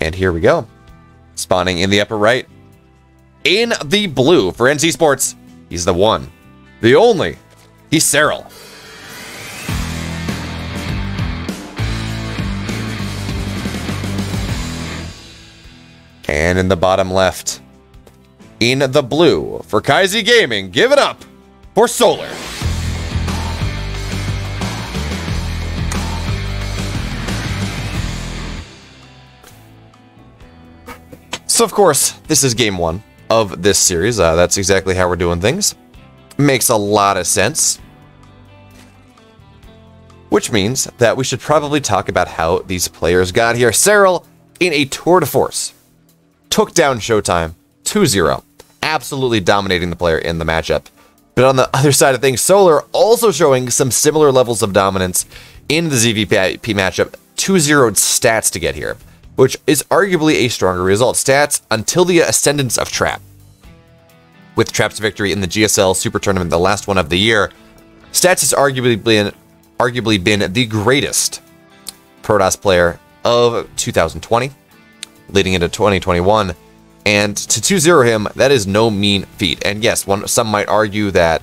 And here we go. Spawning in the upper right. In the blue for NC Sports, he's the one, the only. He's SERRAL. And in the bottom left, in the blue for Kaizi Gaming, give it up for Solar. So, of course, this is game one of this series. That's exactly how we're doing things. Makes a lot of sense. Which means that we should probably talk about how these players got here. SERRAL, in a tour de force, took down Showtime 2-0, absolutely dominating the player in the matchup. But on the other side of things, Solar also showing some similar levels of dominance in the ZVP matchup, 2-0 stats to get here, which is arguably a stronger result. Stats until the ascendance of Trap. With Trap's victory in the GSL Super Tournament, the last one of the year, Stats has arguably been the greatest Protoss player of 2020, leading into 2021, and to 2-0 him, that is no mean feat. And yes, some might argue that,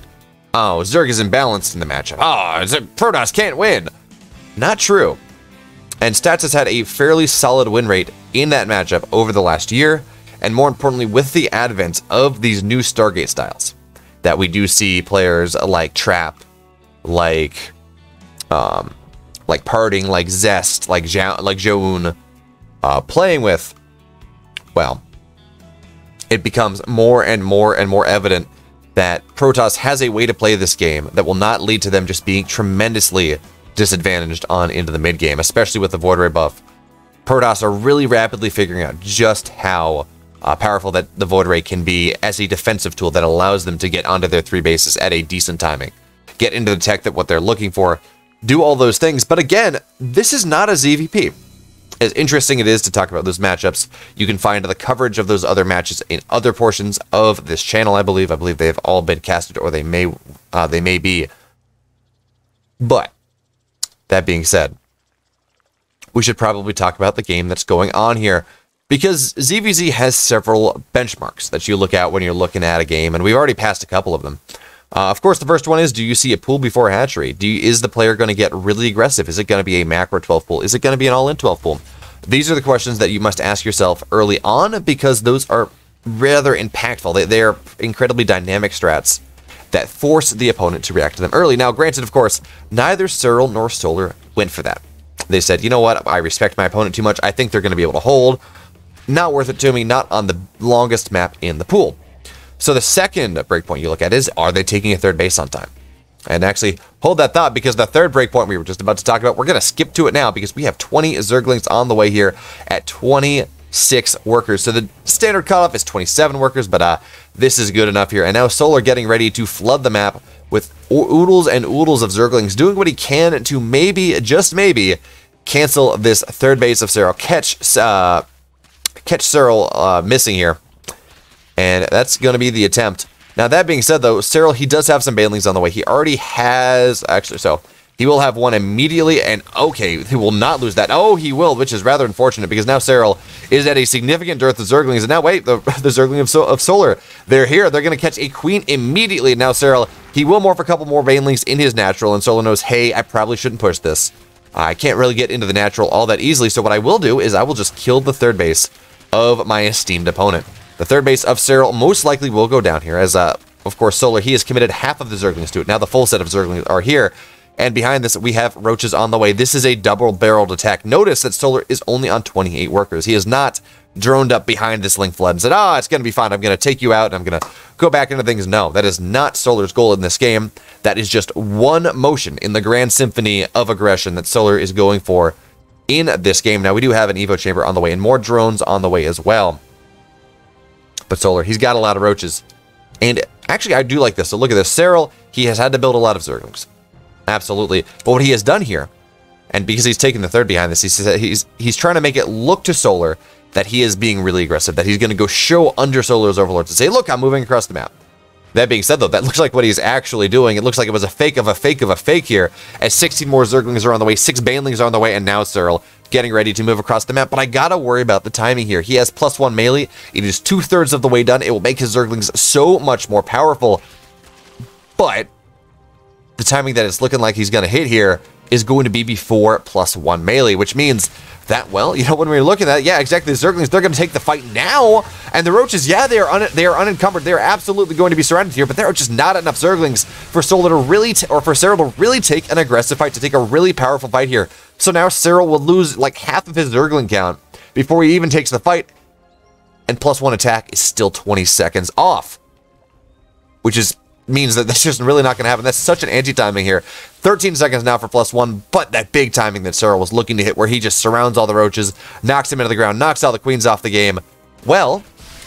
oh, Zerg is imbalanced in the matchup. Oh, Protoss can't win. Not true. And Stats has had a fairly solid win rate in that matchup over the last year, and more importantly, with the advent of these new Stargate styles, that we do see players like Trap, like Parting, like Zest, like Joun, playing with, well, it becomes more and more and more evident that Protoss has a way to play this game that will not lead to them just being tremendously disadvantaged on into the mid game, especially with the Void Ray buff. Protoss are really rapidly figuring out just how powerful that the Void Ray can be as a defensive tool that allows them to get onto their 3 bases at a decent timing, get into the tech that what they're looking for, do all those things. But again, this is not a ZVP. As interesting it is to talk about those matchups, you can find the coverage of those other matches in other portions of this channel. I believe they've all been casted, or they may be. But that being said, we should probably talk about the game that's going on here, because ZVZ has several benchmarks that you look at when you're looking at a game, and we've already passed a couple of them. Of course, the first one is, do you see a pool before hatchery? Is the player going to get really aggressive? Is it going to be a macro 12 pool? Is it going to be an all-in 12 pool? These are the questions that you must ask yourself early on, because those are rather impactful. They're incredibly dynamic strats that force the opponent to react to them early. Now, granted, of course, neither SERRAL nor Solar went for that. They said, you know what, I respect my opponent too much. I think they're going to be able to hold. Not worth it to me, not on the longest map in the pool. So the second breakpoint you look at is, are they taking a third base on time? And actually, hold that thought, because the third breakpoint we were just about to talk about, we're going to skip to it now, because we have 20 Zerglings on the way here at 26 workers. So the standard cutoff is 27 workers, but this is good enough here. And now Solar getting ready to flood the map with oodles and oodles of Zerglings, doing what he can to maybe, just maybe, cancel this third base of SERRAL, catch SERRAL missing here. And that's going to be the attempt. Now, that being said, though, SERRAL, he does have some banelings on the way. He already has, actually, so he will have one immediately, and okay, he will not lose that. Oh, he will, which is rather unfortunate, because now SERRAL is at a significant dearth of Zerglings. And now, wait, the Zergling of Solar, they're here. They're going to catch a queen immediately. Now, SERRAL, he will morph a couple more banelings in his natural, and Solar knows, hey, I probably shouldn't push this. I can't really get into the natural all that easily, so what I will do is I will just kill the third base of my esteemed opponent. The third base of SERRAL most likely will go down here, as, of course, Solar, he has committed half of the Zerglings to it. Now the full set of Zerglings are here, and behind this, we have Roaches on the way. This is a double-barreled attack. Notice that Solar is only on 28 workers. He is not droned up behind this link flood and said, it's going to be fine. I'm going to take you out, and I'm going to go back into things. No, that is not Solar's goal in this game. That is just one motion in the grand symphony of aggression that Solar is going for in this game. Now, we do have an Evo Chamber on the way, and more drones on the way as well. But Solar, he's got a lot of Roaches. And actually, I do like this. So look at this. SERRAL, he has had to build a lot of Zerglings. Absolutely. But what he has done here, and because he's taken the third behind this, he's trying to make it look to Solar that he is being really aggressive, that he's going to go show under Solar's Overlords to say, look, I'm moving across the map. That being said, though, that looks like what he's actually doing. It looks like it was a fake of a fake of a fake here, as 16 more Zerglings are on the way, 6 Banelings are on the way, and now SERRAL getting ready to move across the map, but I gotta worry about the timing here. He has +1 melee. It is 2/3 of the way done. It will make his Zerglings so much more powerful, but the timing that it's looking like he's gonna hit here is going to be before +1 melee, which means that, well, you know, when we're looking at it, yeah, exactly, the Zerglings, they're going to take the fight now, and the Roaches, yeah, they are unencumbered, they're absolutely going to be surrounded here, but there are just not enough Zerglings for SERRAL to really, or for SERRAL to really take an aggressive fight, to take a really powerful fight here. So now SERRAL will lose like half of his Zergling count before he even takes the fight, and +1 attack is still 20 seconds off, which means that that's just really not going to happen. That's such an anti-timing here. 13 seconds now for +1, but that big timing that SERRAL was looking to hit, where he just surrounds all the Roaches, knocks him into the ground, knocks all the Queens off the game. Well,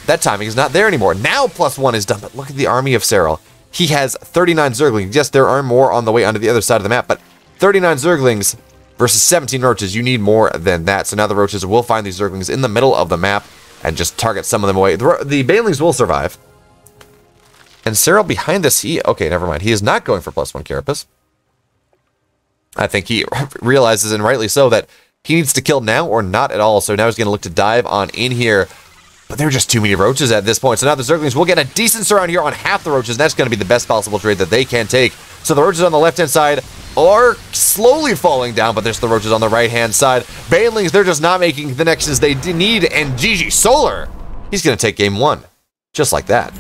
that timing is not there anymore. Now +1 is done, but look at the army of SERRAL. He has 39 Zerglings. Yes, there are more on the way onto the other side of the map, but 39 Zerglings versus 17 Roaches. You need more than that. So now the Roaches will find these Zerglings in the middle of the map and just target some of them away. The Banelings will survive. And SERRAL behind this, okay, never mind. He is not going for +1 Carapace. I think he realizes, and rightly so, that he needs to kill now or not at all. So now he's going to look to dive on in here. But there are just too many Roaches at this point. So now the Zerglings will get a decent surround here on half the Roaches. And that's going to be the best possible trade that they can take. So the Roaches on the left-hand side are slowly falling down, but there's the Roaches on the right-hand side. Banelings, they're just not making the nexus they need. And GG Solar, he's going to take game 1. Just like that.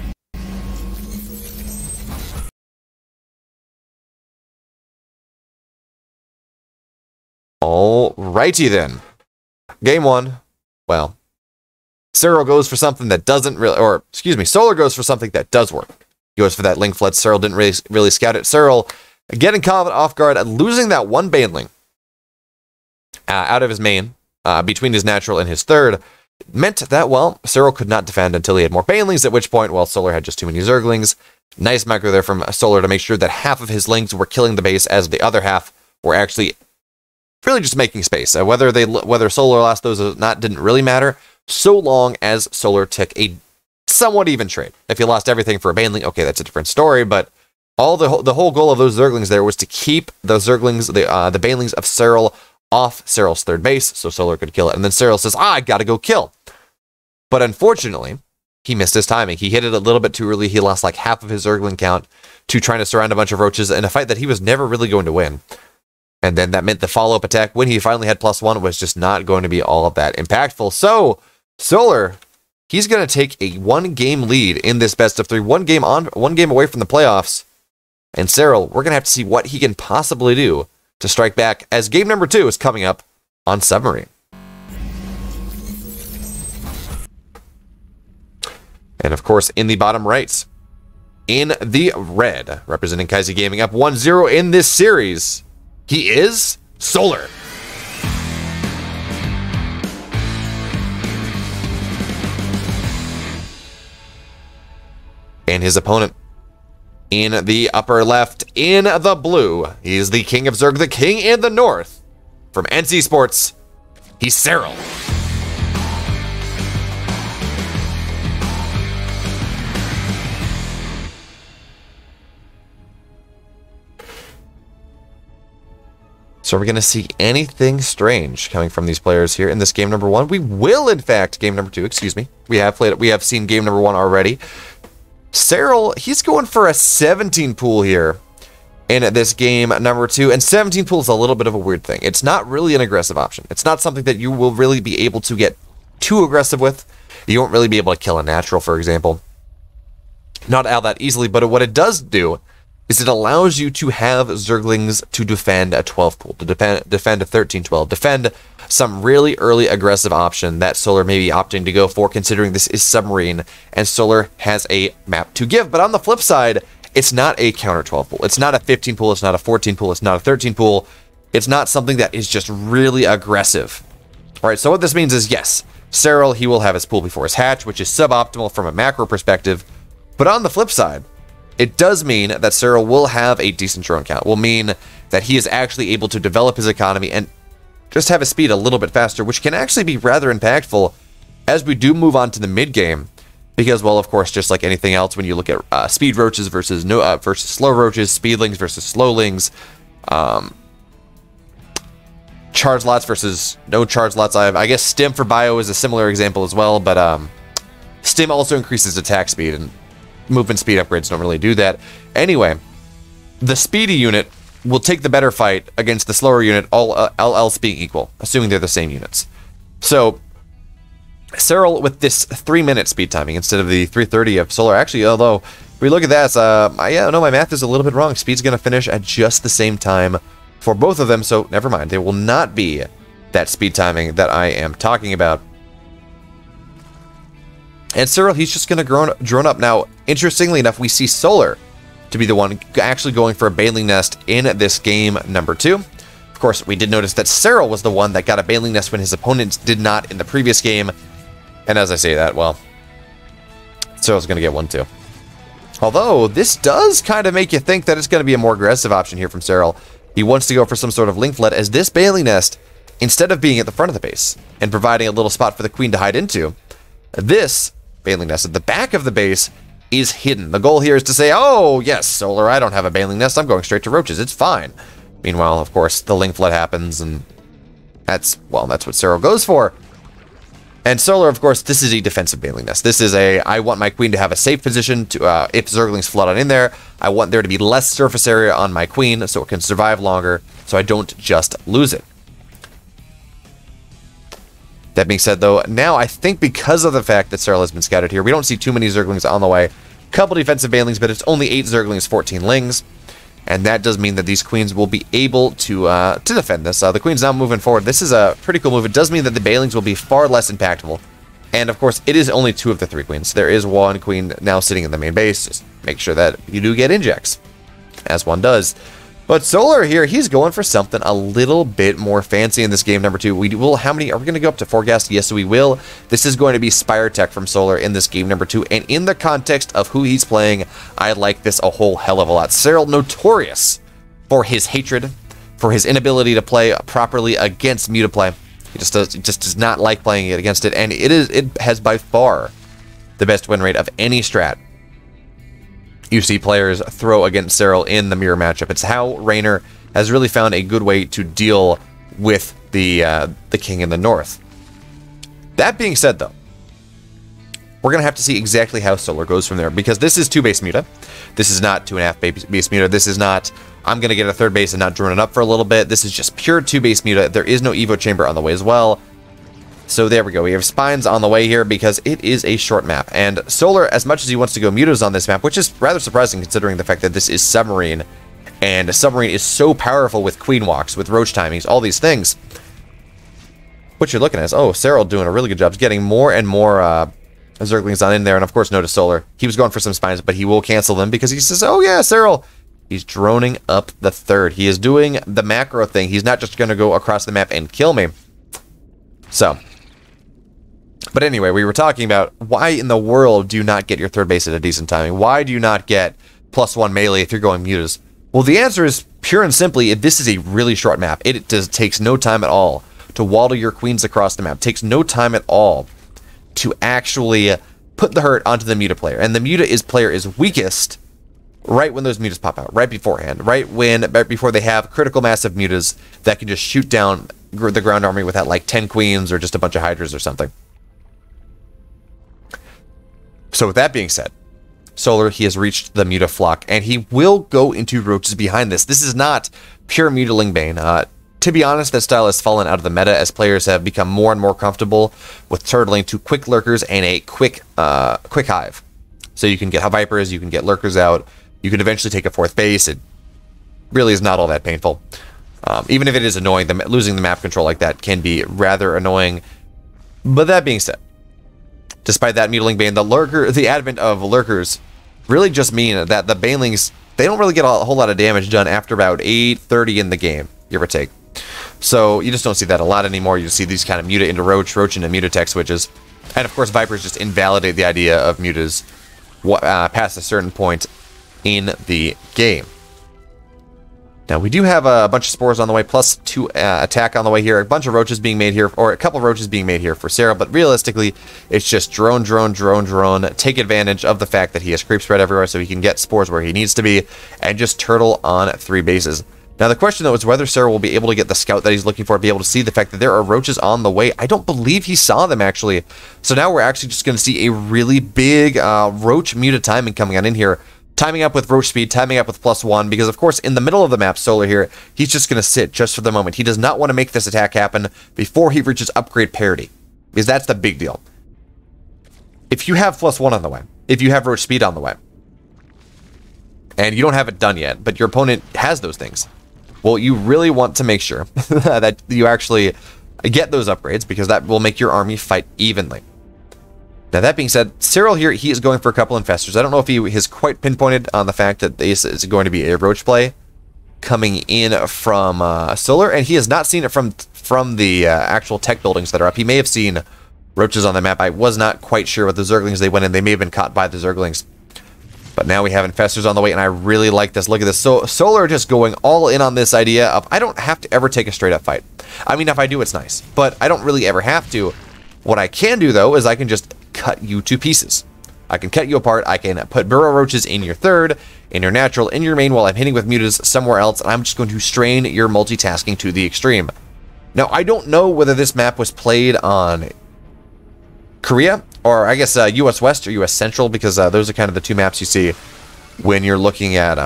Alrighty then. Game 1. Well, SERRAL goes for something that doesn't really, or excuse me, Solar goes for something that does work. He goes for that Link Flood. SERRAL didn't really scout it. SERRAL getting caught off guard and losing that one Baneling out of his main, between his natural and his third, meant that, well, SERRAL could not defend until he had more Banelings, at which point, well, Solar had just too many Zerglings. Nice macro there from Solar to make sure that half of his Lings were killing the base, as the other half were actually really just making space. Whether Solar lost those or not didn't really matter, so long as Solar took a somewhat even trade. If he lost everything for a Baneling, okay, that's a different story, but the whole goal of those Zerglings there was to keep the Zerglings, the Banelings of SERRAL off SERRAL's third base, so Solar could kill it. And then SERRAL says, I gotta go kill. But unfortunately, he missed his timing. He hit it a little bit too early. He lost like half of his Zergling count to trying to surround a bunch of Roaches in a fight that he was never really going to win. And then that meant the follow-up attack, when he finally had +1, was just not going to be all of that impactful. So, Solar, he's going to take a 1-game lead in this best of 3. 1 game away from the playoffs. And SERRAL, we're going to have to see what he can possibly do to strike back, as game number 2 is coming up on Submarine. And of course, in the bottom right, in the red, representing Kaisi Gaming, up 1-0 in this series, he is Solar. And his opponent in the upper left, in the blue, he's the King of Zerg, the King in the north. From NC Sports, he's SERRAL. So are we going to see anything strange coming from these players here in this game number 1? We will, in fact, game number 2, excuse me. We have seen game number 1 already. SERRAL, he's going for a 17 pool here in this game number 2. And 17 pool is a little bit of a weird thing. It's not really an aggressive option. It's not something that you will really be able to get too aggressive with. You won't really be able to kill a natural, for example. Not all that easily, but what it does do is it allows you to have Zerglings to defend a 12 pool, to defend a 13-12, defend some really early aggressive option that Solar may be opting to go for, considering this is Submarine and Solar has a map to give. But on the flip side, it's not a counter 12 pool. It's not a 15 pool. It's not a 14 pool. It's not a 13 pool. It's not something that is just really aggressive. All right, so what this means is, yes, SERRAL, he will have his pool before his hatch, which is suboptimal from a macro perspective. But on the flip side, it does mean that SERRAL will have a decent drone count. Will mean that he is actually able to develop his economy and just have his speed a little bit faster, which can actually be rather impactful as we do move on to the mid game. Because, well, of course, just like anything else, when you look at speed Roaches versus slow Roaches, speedlings versus slowlings, charge lots versus no charge lots. I guess stim for bio is a similar example as well, but stim also increases attack speed, and movement speed upgrades don't really do that. Anyway, the speedy unit will take the better fight against the slower unit, all else being equal, assuming they're the same units. So SERRAL with this 3-minute speed timing instead of the 3:30 of Solar. Actually, although if we look at that, yeah, no, my math is a little bit wrong. Speed's going to finish at just the same time for both of them, so never mind. They will not be that speed timing that I am talking about. And SERRAL, he's just going to drone up. Now, interestingly enough, we see Solar to be the one actually going for a Baneling Nest in this game number 2. Of course, we did notice that SERRAL was the one that got a Baneling Nest when his opponents did not in the previous game. And as I say that, well, SERRAL's going to get one too. Although, this does kind of make you think that it's going to be a more aggressive option here from SERRAL. He wants to go for some sort of link flood, as this Baneling Nest, instead of being at the front of the base and providing a little spot for the queen to hide into, this Baneling Nest at the back of the base is hidden. The goal here is to say, oh, yes, Solar, I don't have a Baneling Nest. I'm going straight to roaches. It's fine. Meanwhile, of course, the link flood happens, and that's what SERRAL goes for. And Solar, of course, this is a defensive Baneling Nest. This is a, I want my queen to have a safe position to, if Zerglings flood on in there, I want there to be less surface area on my queen so it can survive longer, so I don't just lose it. That being said, though, now I think because of the fact that SERRAL has been scouted here, we don't see too many Zerglings on the way. Couple defensive Banelings, but it's only 8 Zerglings, 14 Lings. And that does mean that these queens will be able to defend this. The queen's now moving forward. This is a pretty cool move. It does mean that the Banelings will be far less impactful. And, of course, it is only 2 of the 3 queens. There is 1 queen now sitting in the main base. Just make sure that you do get injects, as one does. But Solar here, he's going for something a little bit more fancy in this game number 2. We will, how many, are we going to go up to 4 gas? Yes, we will. This is going to be Spire Tech from Solar in this game number 2. And in the context of who he's playing, I like this a whole hell of a lot. SERRAL, notorious for his hatred, for his inability to play properly against Mutaplay. He just does not like playing it against it. And it has by far the best win rate of any strat you see players throw against SERRAL in the mirror matchup. It's how Raynor has really found a good way to deal with the king in the north. That being said, though, we're going to have to see exactly how Solar goes from there, because this is 2 base Muta. This is not 2.5 base Muta. This is not, I'm going to get a 3rd base and not drone it up for a little bit. This is just pure 2 base Muta. There is no Evo Chamber on the way as well. So there we go. We have spines on the way here because it is a short map. And Solar, as much as he wants to go mutas on this map, which is rather surprising considering the fact that this is Submarine, and Submarine is so powerful with Queen Walks, with Roach timings, all these things. What you're looking at is, oh, SERRAL doing a really good job. He's getting more and more Zerglings on in there. And of course, notice Solar. He was going for some spines, but he will cancel them because he says, oh yeah, SERRAL. He's droning up the 3rd. He is doing the macro thing. He's not just going to go across the map and kill me. So, but anyway, we were talking about why in the world do you not get your 3rd base at a decent timing? Why do you not get +1 melee if you're going mutas? Well, the answer is pure and simply, this is a really short map. It takes no time at all to waddle your queens across the map. It takes no time at all to actually put the hurt onto the muta player. And the muta player is weakest right when those mutas pop out, right beforehand, right before they have critical mass of mutas that can just shoot down the ground army without like 10 queens or just a bunch of hydras or something. So with that being said, Solar, he has reached the Muta Flock, and he will go into roaches behind this. This is not pure Mutaling Bane. To be honest, that style has fallen out of the meta as players have become more and more comfortable with turtling to quick lurkers and a quick hive. So you can get vipers, you can get lurkers out, you can eventually take a 4th base. It really is not all that painful. Even if it is annoying, losing the map control like that can be rather annoying. But that being said, despite that Mutaling Bane, the advent of lurkers really just mean that the Banelings, they don't really get a whole lot of damage done after about 8:30 in the game, give or take. So you just don't see that a lot anymore. You just see these kind of Muta into Roach, Roach into Muta tech switches. And of course, Vipers just invalidate the idea of Mutas past a certain point in the game. Now, we do have a bunch of spores on the way, plus 2 attack on the way here. A bunch of roaches being made here, or a couple of roaches being made here for SERRAL, but realistically, it's just drone. Take advantage of the fact that he has creep spread everywhere so he can get spores where he needs to be, and just turtle on 3 bases. Now, the question, though, is whether SERRAL will be able to get the scout that he's looking for, be able to see the fact that there are roaches on the way. I don't believe he saw them, actually. So now we're actually just going to see a really big roach muted timing coming on in here. Timing up with roach speed, timing up with +1, because, of course, in the middle of the map, Solar here, he's just going to sit just for the moment. He does not want to make this attack happen before he reaches upgrade parity, because that's the big deal. If you have +1 on the way, if you have roach speed on the way, and you don't have it done yet, but your opponent has those things, well, you really want to make sure that you actually get those upgrades, because that will make your army fight evenly. Now, that being said, SERRAL here, he is going for a couple infestors. I don't know if he has quite pinpointed on the fact that this is going to be a roach play coming in from Solar, and he has not seen it from the actual tech buildings that are up. He may have seen roaches on the map. I was not quite sure what the Zerglings they went in. They may have been caught by the Zerglings. But now we have infestors on the way, and I really like this. Look at this. So Solar just going all in on this idea of, I don't have to ever take a straight-up fight. I mean, if I do, it's nice. But I don't really ever have to. What I can do, though, is I can just cut you to pieces. I can cut you apart. I can put burrow roaches in your third, in your natural, in your main, while I'm hitting with mutas somewhere else, and I'm just going to strain your multitasking to the extreme. Now, I don't know whether this map was played on Korea, or I guess US West or US Central, because those are kind of the two maps you see when you're looking at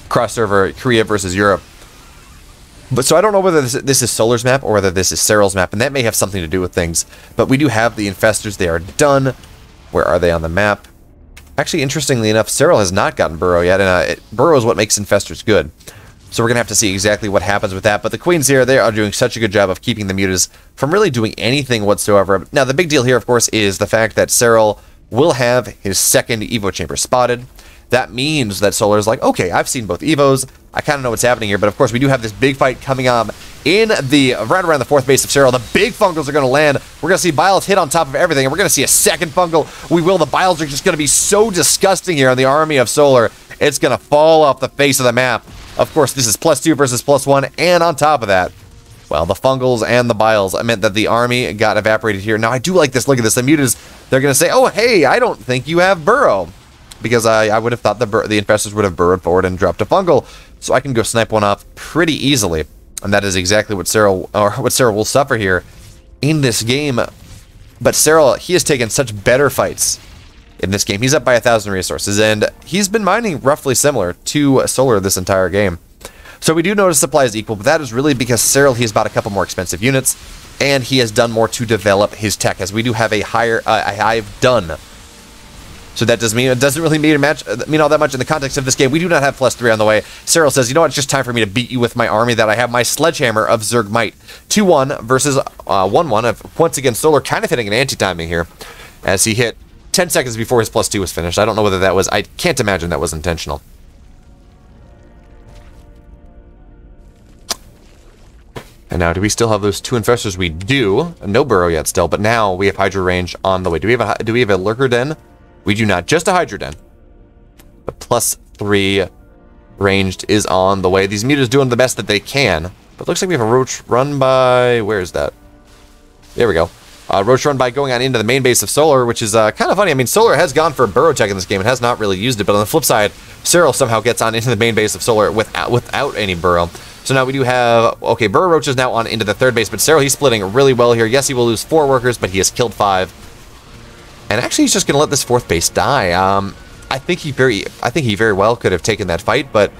cross-server Korea versus Europe. But so I don't know whether this is Solar's map or whether this is SERRAL's map, and that may have something to do with things. But we do have the infestors. They are done. Where are they on the map? Actually, interestingly enough, SERRAL has not gotten burrow yet, and burrow is what makes infestors good. So we're going to have to see exactly what happens with that. But the queens here, they are doing such a good job of keeping the mutas from really doing anything whatsoever. Now, the big deal here, of course, is the fact that SERRAL will have his second Evo chamber spotted. That means that Solar is like, okay, I've seen both Evos. I kind of know what's happening here. But, of course, we do have this big fight coming on in the right around the fourth base of SERRAL. The big fungals are going to land. We're going to see Biles hit on top of everything, and we're going to see a second fungal. We will. The Biles are just going to be so disgusting here on the army of Solar. It's going to fall off the face of the map. Of course, this is +2 versus +1, and on top of that, well, the fungals and the biles meant that the army got evaporated here. Now, I do like this. Look at this. The mutas, they're going to say, oh, hey, I don't think you have burrow, because I would have thought the infestors would have burrowed forward and dropped a fungal, so I can go snipe one off pretty easily, and that is exactly what SERRAL will suffer here in this game. But SERRAL, he has taken such better fights in this game. He's up by 1,000 resources, and he's been mining roughly similar to Solar this entire game. So we do notice supply is equal, but that is really because SERRAL, he's bought a couple more expensive units, and he has done more to develop his tech, as we do have a higher hive done. So that does mean it doesn't really mean all that much in the context of this game. We do not have +3 on the way. SERRAL says, you know what, it's just time for me to beat you with my army that I have, my sledgehammer of Zerg Might. 2-1 versus 1-1. Once again, Solar kind of hitting an anti-timing here, as he hit 10 seconds before his +2 was finished. I don't know whether that was, I can't imagine that was intentional. And now, do we still have those two infestors? We do. No burrow yet still, but now we have Hydra range on the way. Do we have a lurker den? We do not. Just a Hydra den. The +3 ranged is on the way. These mutas doing the best that they can. But looks like we have a roach run by, where is that? There we go. Roach run by going on into the main base of Solar, which is kind of funny. I mean, Solar has gone for burrow tech in this game and has not really used it, but on the flip side, SERRAL somehow gets on into the main base of Solar without any burrow. So now we do have, okay, burrow roach is now on into the third base, but SERRAL, he's splitting really well here. Yes, he will lose 4 workers, but he has killed 5. And actually, he's just going to let this fourth base die. I think he very well could have taken that fight, but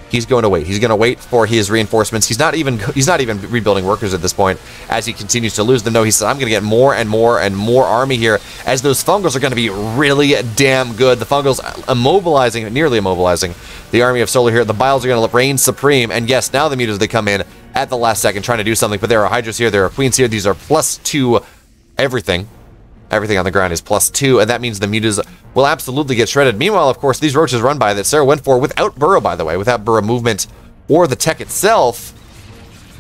he's going to wait. He's going to wait for his reinforcements. He's not even rebuilding workers at this point as he continues to lose them. No, he says, I'm going to get more and more and more army here, as those fungals are going to be really damn good. The fungals nearly immobilizing the army of Solar here. The biles are going to reign supreme. And yes, now the mutas, they come in at the last second trying to do something, but there are hydras here, there are queens here. These are +2 everything. Everything on the ground is +2, and that means the mutas will absolutely get shredded. Meanwhile, of course, these roaches run by that SERRAL went for without burrow, by the way, without burrow movement or the tech itself.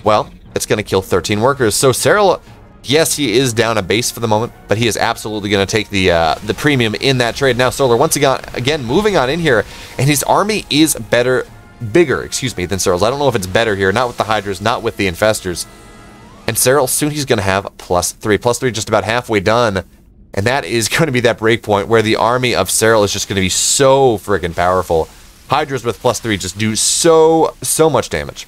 Well, it's going to kill 13 workers. So SERRAL, yes, he is down a base for the moment, but he is absolutely going to take the premium in that trade. Now Solar once again moving on in here, and his army is bigger, than SERRAL's. I don't know if it's better here, not with the hydras, not with the infestors. And SERRAL, soon he's going to have +3. +3 just about halfway done. And that is going to be that break point where the army of SERRAL is just going to be so freaking powerful Hydras with +3 just do so much damage.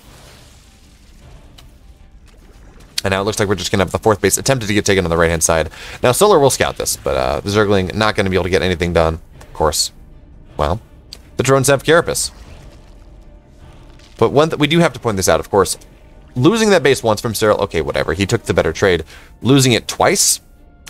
And now it looks like we're just going to have the 4th base attempted to get taken on the right-hand side. Now, Solar will scout this, but the Zergling not going to be able to get anything done, of course. Well, the drones have Carapace. But one that we do have to point this out, of course, losing that base once from SERRAL, okay, whatever, he took the better trade. Losing it twice,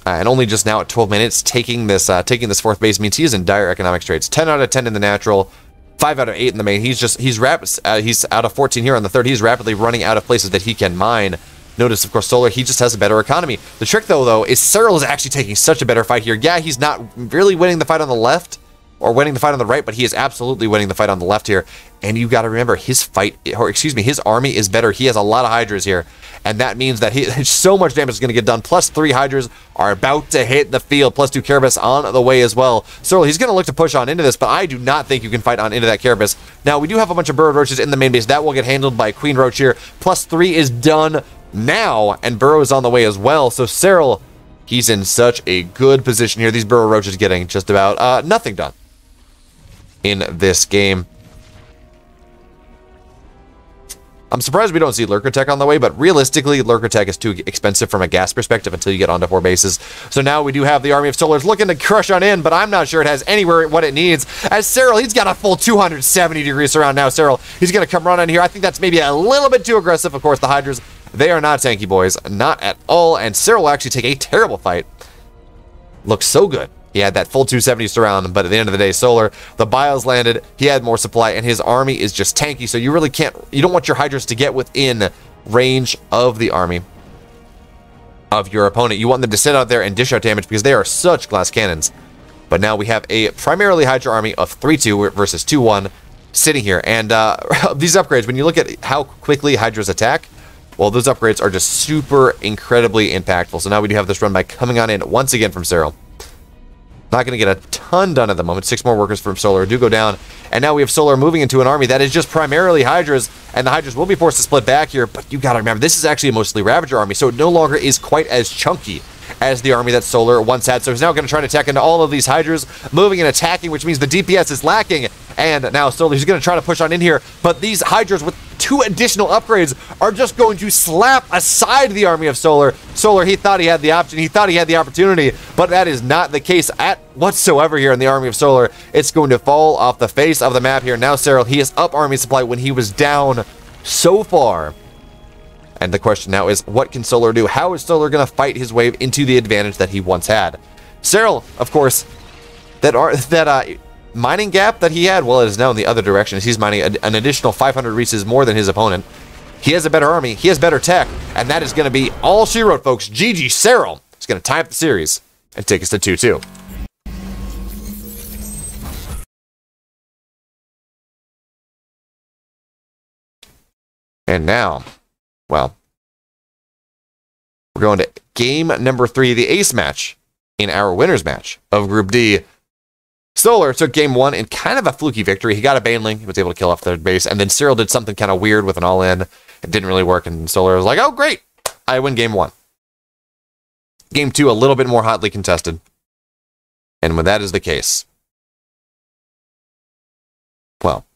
and only just now at 12 minutes, taking this 4th base means he is in dire economic straits. 10 out of 10 in the natural, 5 out of 8 in the main. He's out of 14 here on the 3rd. He's rapidly running out of places that he can mine. Notice, of course, Solar, he just has a better economy. The trick, though, is SERRAL is actually taking such a better fight here. Yeah, he's not really winning the fight on the left, or winning the fight on the right, but he is absolutely winning the fight on the left here. And you got to remember, his army is better. He has a lot of Hydras here, and that means that so much damage is going to get done. +3 Hydras are about to hit the field. +2 Carapace on the way as well. SERRAL, he's going to look to push on into this, but I do not think you can fight on into that Carapace. Now, we do have a bunch of Burrowed Roaches in the main base. That will get handled by Queen Roach here. +3 is done now, and Burrow is on the way as well. So SERRAL, he's in such a good position here. These Burrow Roaches getting just about nothing done in this game. I'm surprised we don't see Lurker Tech on the way, but realistically, Lurker Tech is too expensive from a gas perspective until you get onto 4 bases. So now we do have the Army of Solars looking to crush on in, but I'm not sure it has anywhere what it needs. As SERRAL, he's got a full 270 degrees surround now. SERRAL, he's going to come run in here. I think that's maybe a little bit too aggressive. Of course, the Hydras, they are not tanky boys, not at all, and SERRAL will actually take a terrible fight. Looks so good. He had that full 270 surround, but at the end of the day, Solar, the bios landed, he had more supply, and his army is just tanky, so you really can't, you don't want your Hydras to get within range of the army of your opponent. You want them to sit out there and dish out damage because they are such glass cannons. But now we have a primarily Hydra army of 3-2 versus 2-1 sitting here, and these upgrades, when you look at how quickly Hydras attack, well, those upgrades are just super incredibly impactful. So now we do have this run by coming on in once again from SERRAL. Not going to get a ton done at the moment. 6 more workers from Solar do go down. And now we have Solar moving into an army that is just primarily Hydras. And the Hydras will be forced to split back here. But you got to remember, this is actually a mostly Ravager army. So it no longer is quite as chunky as the army that Solar once had. So he's now going to try to attack into all of these Hydras. Moving and attacking, which means the DPS is lacking. And now Solar, he's going to try to push on in here. But these Hydras with 2 additional upgrades are just going to slap aside the army of Solar. Solar, he thought he had the option. He thought he had the opportunity. But that is not the case at whatsoever here in the army of Solar. It's going to fall off the face of the map here. Now SERRAL, he is up army supply when he was down so far. And the question now is, what can Solar do? How is Solar going to fight his way into the advantage that he once had? SERRAL, of course, that mining gap that he had, well, it is now in the other direction. He's mining an additional 500 Reeses more than his opponent. He has a better army. He has better tech. And that is going to be all she wrote, folks. GG SERRAL is going to tie up the series and take us to 2-2. And now, well, we're going to game number 3, the ace match in our winner's match of Group D. Solar took game 1 in kind of a fluky victory. He got a Baneling. He was able to kill off 3rd base. And then SERRAL did something kind of weird with an all-in. It didn't really work. And Solar was like, oh, great. I win game 1. Game 2, a little bit more hotly contested. And when that is the case, well,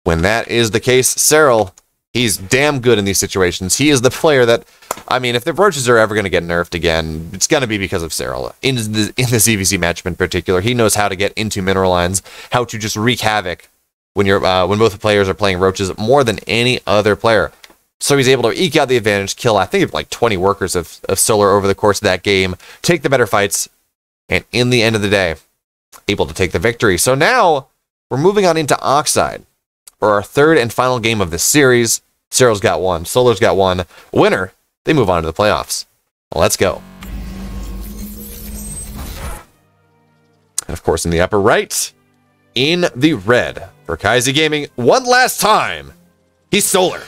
when that is the case, SERRAL, he's damn good in these situations. He is the player that, I mean, if the Roaches are ever going to get nerfed again, it's going to be because of SERRAL. In the ZVZ matchup in particular, he knows how to get into mineral lines, how to just wreak havoc when when both players are playing Roaches more than any other player. So he's able to eke out the advantage, kill, I think, like 20 workers of Solar over the course of that game, take the better fights, and in the end of the day, able to take the victory. So now, we're moving on into Oxide for our 3rd and final game of this series. SERRAL's got 1, Solar's got 1. Winner, they move on to the playoffs. Let's go. And of course, in the upper right, in the red, for Kaiser Gaming, one last time, he's Solar.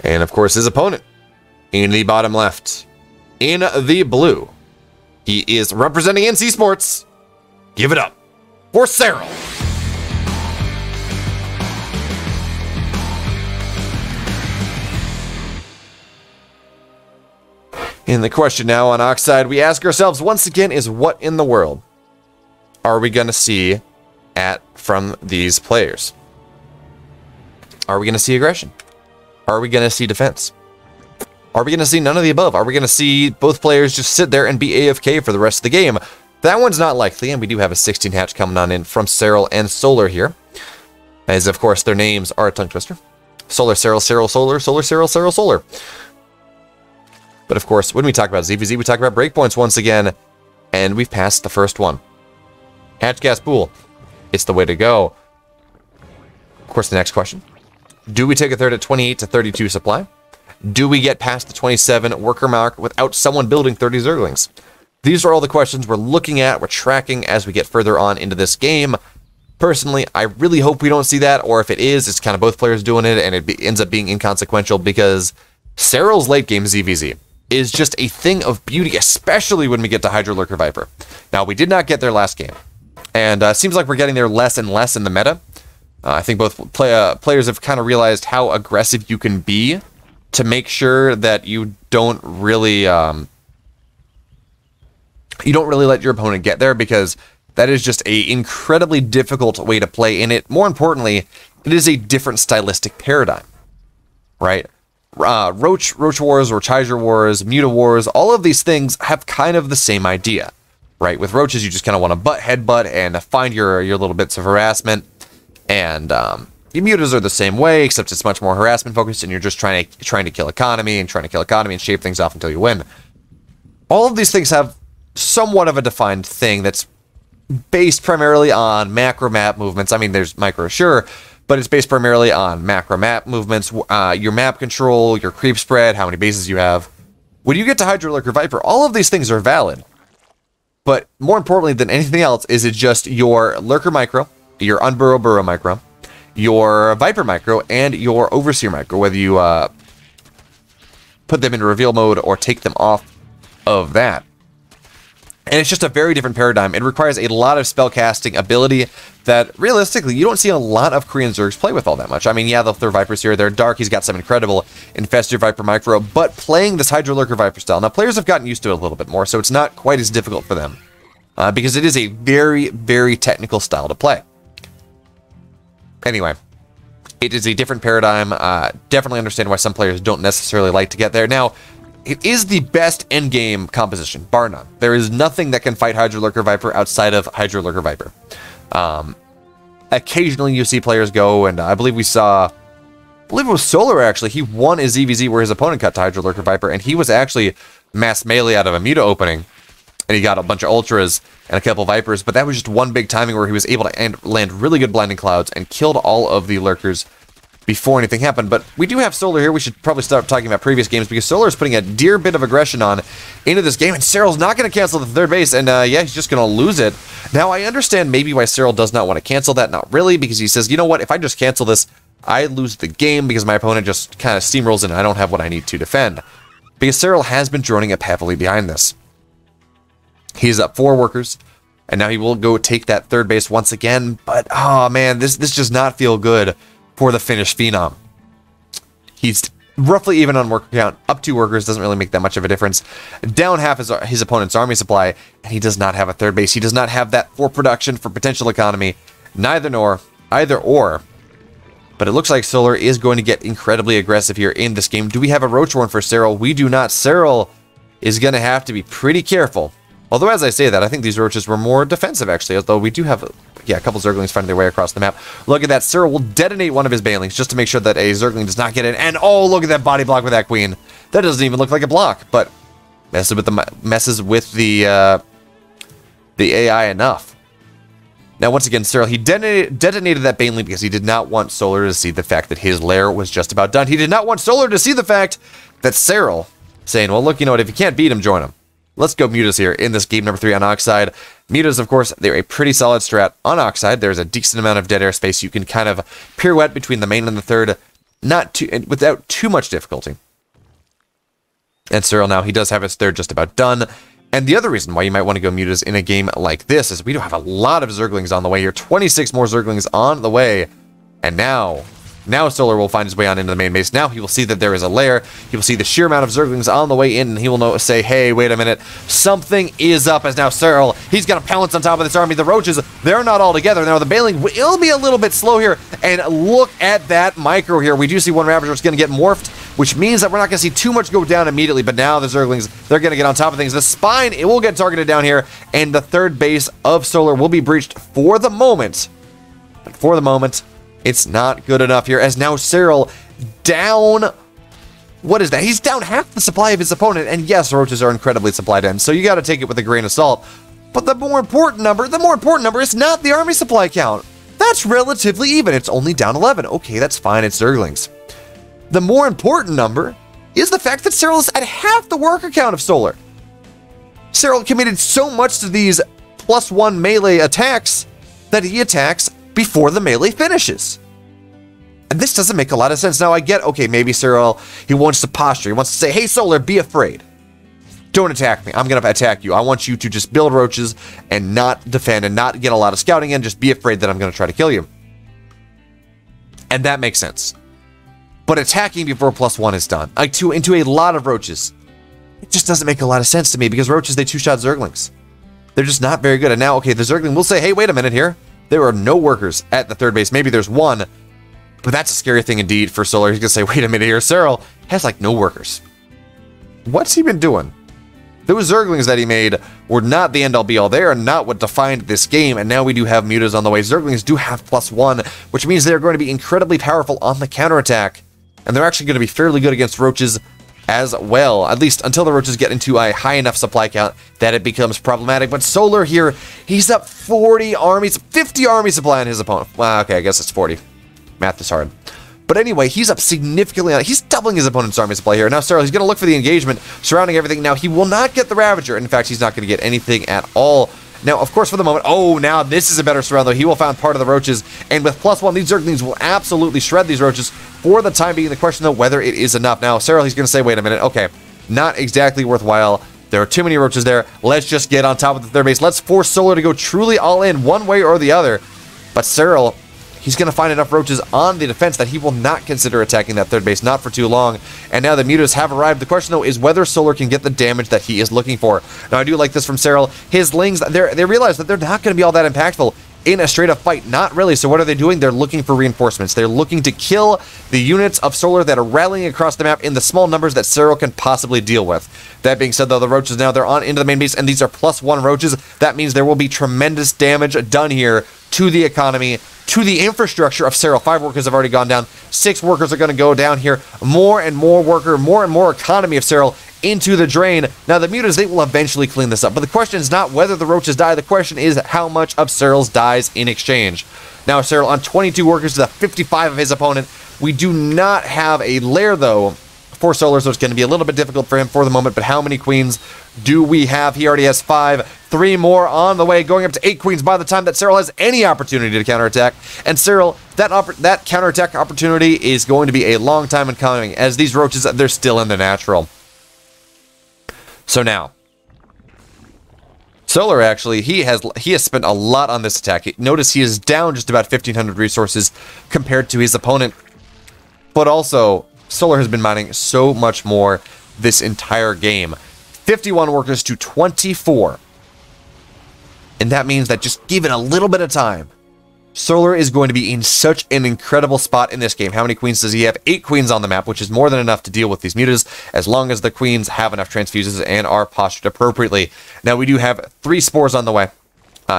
And of course, his opponent, in the bottom left, in the blue, he is representing NC Sports. Give it up for SERRAL. And the question now on Oxide, we ask ourselves once again, is what in the world are we going to see from these players? Are we going to see aggression? Are we going to see defense? Are we going to see none of the above? Are we going to see both players just sit there and be AFK for the rest of the game? That one's not likely, and we do have a 16 hatch coming on in from SERRAL and Solar here. As, of course, their names are a tongue twister. Solar, SERRAL, SERRAL, Solar, Solar, SERRAL, SERRAL, Solar. But, of course, when we talk about ZVZ, we talk about breakpoints once again, and we've passed the first one. Hatch gas pool. It's the way to go. Of course, the next question. Do we take a third at 28 to 32 supply? Do we get past the 27 worker mark without someone building 30 Zerglings? These are all the questions we're looking at, we're tracking as we get further on into this game. Personally, I really hope we don't see that, or if it is, it's kind of both players doing it, and it ends up being inconsequential, because SERRAL's late game ZVZ is just a thing of beauty, especially when we get to Hydro Lurker Viper. Now, we did not get there last game, and it seems like we're getting there less and less in the meta. I think both players have kind of realized how aggressive you can be to make sure that you don't really let your opponent get there, because that is just a incredibly difficult way to play. And it, more importantly, it is a different stylistic paradigm, right? Roach Wars, Roachizer Wars, Muta Wars, all of these things have kind of the same idea, right? With Roaches, you just kind of want to headbutt and find your little bits of harassment. And your Mutas are the same way, except it's much more harassment focused, and you're just trying to kill economy and shape things off until you win. All of these things have somewhat of a defined thing that's based primarily on macro map movements. I mean, there's micro, sure, but it's based primarily on macro map movements, your map control, your creep spread, how many bases you have. When you get to Hydro Lurker Viper, all of these things are valid. But more importantly than anything else, is it just your Lurker micro, your Unburrow Burrow micro, your Viper micro, and your Overseer micro, whether you put them into reveal mode or take them off of that. And it's just a very different paradigm. It requires a lot of spellcasting ability that, realistically, you don't see a lot of Korean Zergs play with all that much. I mean, yeah, they're Vipers here. They're dark. He's got some incredible Infestor Viper micro, but playing this Hydro Lurker Viper style. Now, players have gotten used to it a little bit more, so it's not quite as difficult for them. Because it is a very, very technical style to play. Anyway, it is a different paradigm. Definitely understand why some players don't necessarily like to get there. Now, it is the best endgame composition, bar none. There is nothing that can fight Hydro Lurker Viper outside of Hydro Lurker Viper. Occasionally you see players go, and I believe it was Solar actually. He won his ZVZ where his opponent cut to Hydro Lurker Viper, and he was actually mass melee out of a Muta opening, and he got a bunch of Ultras and a couple Vipers, but that was just one big timing where he was able to land really good Blinding Clouds and killed all of the Lurkers before anything happened. But we do have Solar here. We should probably start talking about previous games, because Solar is putting a dear bit of aggression on into this game, and SERRAL's not going to cancel the third base, and yeah, he's just going to lose it. Now, I understand maybe why SERRAL does not want to cancel that. Not really, because he says, you know what, if I just cancel this, I lose the game because my opponent just kind of steamrolls and I don't have what I need to defend. Because SERRAL has been droning up heavily behind this. He's up 4 workers, and now he will go take that third base once again, but oh man, this does not feel good for the Finnish Phenom. He's roughly even on worker count. Up 2 workers doesn't really make that much of a difference. Down half his opponent's army supply, and he does not have a third base. He does not have that for production, for potential economy. Either or. But it looks like Solar is going to get incredibly aggressive here in this game. Do we have a Roach Warren for SERRAL? We do not. SERRAL is going to have to be pretty careful. Although, as I say that, I think these Roaches were more defensive, actually, although we do have, a couple Zerglings finding their way across the map. Look at that. SERRAL will detonate one of his Banelings just to make sure that a Zergling does not get in. And, oh, look at that body block with that Queen. That doesn't even look like a block, but messes with the AI enough. Now, once again, SERRAL, he detonated that Baneling because he did not want Solar to see the fact that his lair was just about done. He did not want Solar to see the fact that SERRAL saying, well, look, you know what, if you can't beat him, join him. Let's go Mutas here in this game number 3 on Oxide. Mutas, of course, they're a pretty solid strat on Oxide. There's a decent amount of dead air space. You can kind of pirouette between the main and the third, without too much difficulty. And SERRAL now, he does have his third just about done. And the other reason why you might want to go Mutas in a game like this is we do have a lot of Zerglings on the way here. 26 more Zerglings on the way. And now, Now Solar will find his way on into the main base. Now he will see that there is a lair. He will see the sheer amount of Zerglings on the way in, and he will say, hey, wait a minute. Something is up, as now SERRAL, he's going to pounce on top of this army. The Roaches, they're not all together. Now the Baneling will be a little bit slow here, and look at that micro here. We do see one Ravager is going to get morphed, which means that we're not going to see too much go down immediately, but now the Zerglings, they're going to get on top of things. The Spine, it will get targeted down here, and the third base of Solar will be breached for the moment. But for the moment, it's not good enough here, as now SERRAL down, what is that? He's down half the supply of his opponent, and yes, Roaches are incredibly supply dense, so you got to take it with a grain of salt. But the more important number is not the army supply count. That's relatively even. It's only down 11. Okay, that's fine. It's Zerglings. The more important number is the fact that SERRAL is at half the worker count of Solar. SERRAL committed so much to these +1 melee attacks that he attacks before the melee finishes. And this doesn't make a lot of sense. Now I get, okay, maybe SERRAL, he wants to posture. He wants to say, hey, Solar, be afraid. Don't attack me. I'm going to attack you. I want you to just build Roaches and not defend and not get a lot of scouting in. Just be afraid that I'm going to try to kill you. And that makes sense. But attacking before +1 is done, into a lot of Roaches, it just doesn't make a lot of sense to me, because Roaches, they two-shot Zerglings. They're just not very good. And now, okay, the Zergling will say, hey, wait a minute here. There are no workers at the third base. Maybe there's one, but that's a scary thing indeed for Solar. He's going to say, wait a minute here. SERRAL has like no workers. What's he been doing? Those Zerglings that he made were not the end-all be-all. They are not what defined this game, and now we do have mutas on the way. Zerglings do have +1, which means they're going to be incredibly powerful on the counterattack, and they're actually going to be fairly good against Roaches as well, at least until the Roaches get into a high enough supply count that it becomes problematic. But Solar here, he's up 50 army supply on his opponent. Well, okay, I guess it's 40. Math is hard. But anyway, he's up significantly on, he's doubling his opponent's army supply here. Now SERRAL, he's going to look for the engagement surrounding everything. Now he will not get the Ravager. In fact, he's not going to get anything at all. Now, of course, for the moment, oh, now this is a better surround, though. He will find part of the Roaches, and with +1, these Zerglings will absolutely shred these Roaches for the time being. The question, though, whether it is enough. Now, SERRAL, he's going to say, wait a minute, okay, not exactly worthwhile. There are too many Roaches there. Let's just get on top of the third base. Let's force Solar to go truly all in one way or the other. But SERRAL, he's going to find enough Roaches on the defense that he will not consider attacking that third base, not for too long. And now the mutas have arrived. The question, though, is whether Solar can get the damage that he is looking for. Now, I do like this from SERRAL. His Lings, they realize that they're not going to be all that impactful in a straight-up fight. Not really. So what are they doing? They're looking for reinforcements. They're looking to kill the units of Solar that are rallying across the map in the small numbers that SERRAL can possibly deal with. That being said, though, the Roaches now, they're on into the main base, and these are +1 Roaches. That means there will be tremendous damage done here to the economy, to the infrastructure of SERRAL. 5 workers have already gone down. 6 workers are going to go down here. More and more economy of SERRAL into the drain. Now, the mutas, they will eventually clean this up. But the question is not whether the Roaches die. The question is how much of SERRAL's dies in exchange. Now, SERRAL on 22 workers to the 55 of his opponent. We do not have a lair, though, for Solar, so it's going to be a little bit difficult for him for the moment. But how many queens do we have? He already has 5. 3 more on the way, going up to 8 queens by the time that SERRAL has any opportunity to counterattack. And SERRAL, that counterattack opportunity is going to be a long time in coming, as these Roaches, they're still in the natural. So now, Solar, actually, he has spent a lot on this attack. Notice he is down just about 1,500 resources compared to his opponent. But also, Solar has been mining so much more this entire game. 51 workers to 24. And that means that just given a little bit of time, Solar is going to be in such an incredible spot in this game. How many queens does he have? 8 queens on the map, which is more than enough to deal with these mutas, as long as the queens have enough transfuses and are postured appropriately. Now, we do have 3 spores on the way.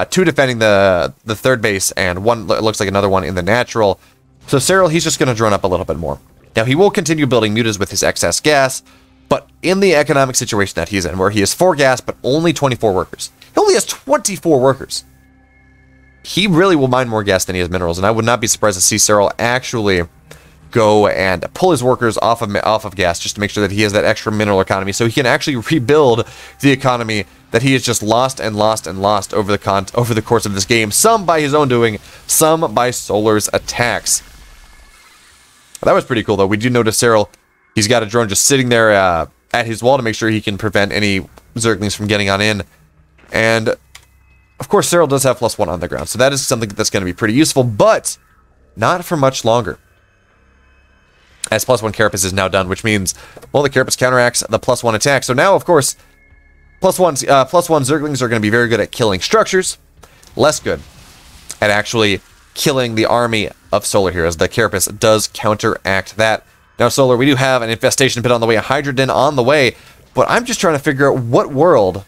2 defending the third base, and 1 looks like another one in the natural. So SERRAL, he's just going to drone up a little bit more. Now, he will continue building mutas with his excess gas, but in the economic situation that he's in, where he has 4 gas but only 24 workers. He only has 24 workers. He really will mine more gas than he has minerals, and I would not be surprised to see SERRAL actually go and pull his workers off of gas just to make sure that he has that extra mineral economy, so he can actually rebuild the economy that he has just lost and lost and lost over the course of this game. Some by his own doing, some by Solar's attacks. That was pretty cool, though. We do notice SERRAL, he's got a drone just sitting there at his wall to make sure he can prevent any Zerglings from getting on in. And, of course, SERRAL does have +1 on the ground, so that is something that's going to be pretty useful, but not for much longer. as +1 Carapace is now done, which means, well, the Carapace counteracts the +1 attack. So now, of course, +1 Zerglings are going to be very good at killing structures, less good at actually killing the army of Solar here, as the Carapace does counteract that. Now, Solar, we do have an Infestation Pit on the way, a Hydra Den on the way, but I'm just trying to figure out what world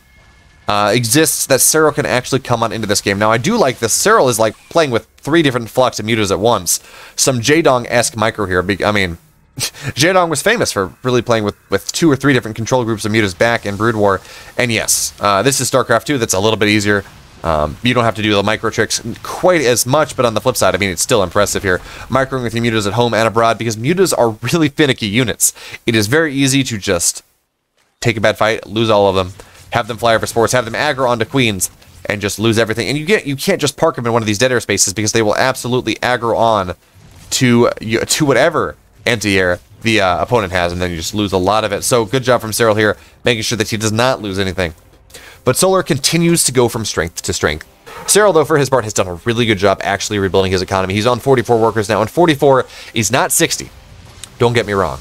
exists that SERRAL can actually come on into this game. Now, I do like this. SERRAL is like playing with 3 different Flux and Mutas at once. Some Jaedong-esque micro here. I mean, Jaedong was famous for really playing with 2 or 3 different control groups of Mutas back in Brood War. And yes, this is StarCraft 2. That's a little bit easier. You don't have to do the micro tricks quite as much, but on the flip side, I mean, it's still impressive here. Microing with your Mutas at home and abroad, because Mutas are really finicky units. It is very easy to just take a bad fight, lose all of them, have them fly over sports, have them aggro onto queens, and just lose everything. And you can't just park them in one of these dead air spaces, because they will absolutely aggro on to whatever anti-air the opponent has, and then you just lose a lot of it. So good job from SERRAL here, making sure that he does not lose anything. But Solar continues to go from strength to strength. SERRAL, though, for his part, has done a really good job actually rebuilding his economy. He's on 44 workers now, and 44 is not 60. Don't get me wrong.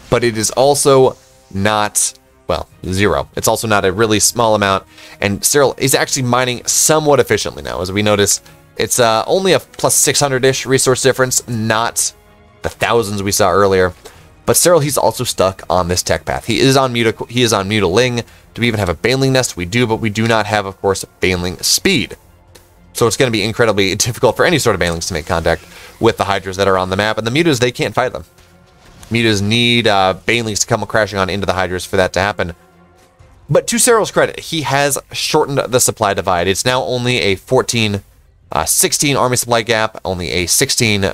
But it is also not, well, 0. It's also not a really small amount, and SERRAL is actually mining somewhat efficiently now. As we notice, it's only a plus 600-ish resource difference, not the thousands we saw earlier. But SERRAL, he's also stuck on this tech path. He is on Mutaling. Do we even have a Baneling Nest? We do, but we do not have, of course, Baneling Speed. So it's going to be incredibly difficult for any sort of Banelings to make contact with the Hydras that are on the map, and the Mutas, they can't fight them. Mutas need Banelings to come crashing on into the Hydras for that to happen. But to SERRAL's credit, he has shortened the supply divide. It's now only a 16 army supply gap, only a 16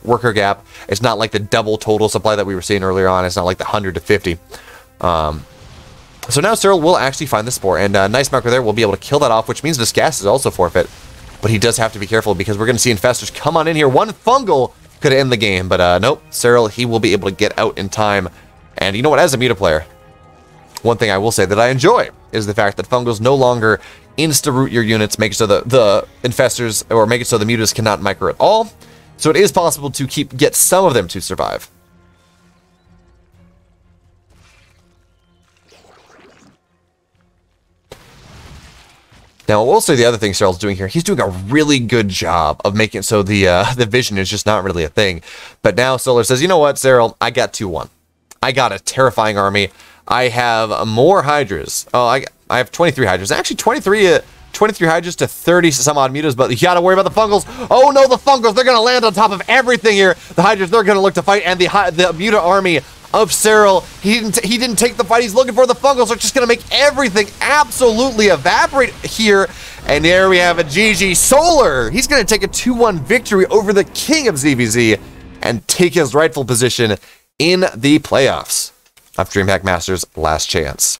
worker gap. It's not like the double total supply that we were seeing earlier on. It's not like the 100 to 50. So now SERRAL will actually find the Spore, and nice marker there. We'll be able to kill that off, which means this gas is also forfeit. But he does have to be careful, because we're going to see Infestors come on in here. One Fungal could end the game, but nope. SERRAL, he will be able to get out in time. And you know what? As a Muta player, one thing I will say that I enjoy is the fact that Fungals no longer insta-root your units, make it so the Infestors, or make it so the Mutas cannot micro at all. So it is possible to get some of them to survive. Now, I will say the other thing SERRAL's doing here, he's doing a really good job of making it so the vision is just not really a thing. But now Solar says, you know what, SERRAL, I got 2-1. I got a terrifying army. I have more Hydras. Oh, I have 23 Hydras. Actually, 23 Hydras to 30 some odd Mutas, but you gotta worry about the Fungals. Oh no, the Fungals, they're gonna land on top of everything here. The Hydras, they're gonna look to fight, and the Muta army of SERRAL, he didn't take the fight he's looking for. The Fungals are just gonna make everything absolutely evaporate here. And there we have a GG. Solar, he's gonna take a 2-1 victory over the king of ZVZ and take his rightful position in the playoffs of DreamHack Masters Last Chance.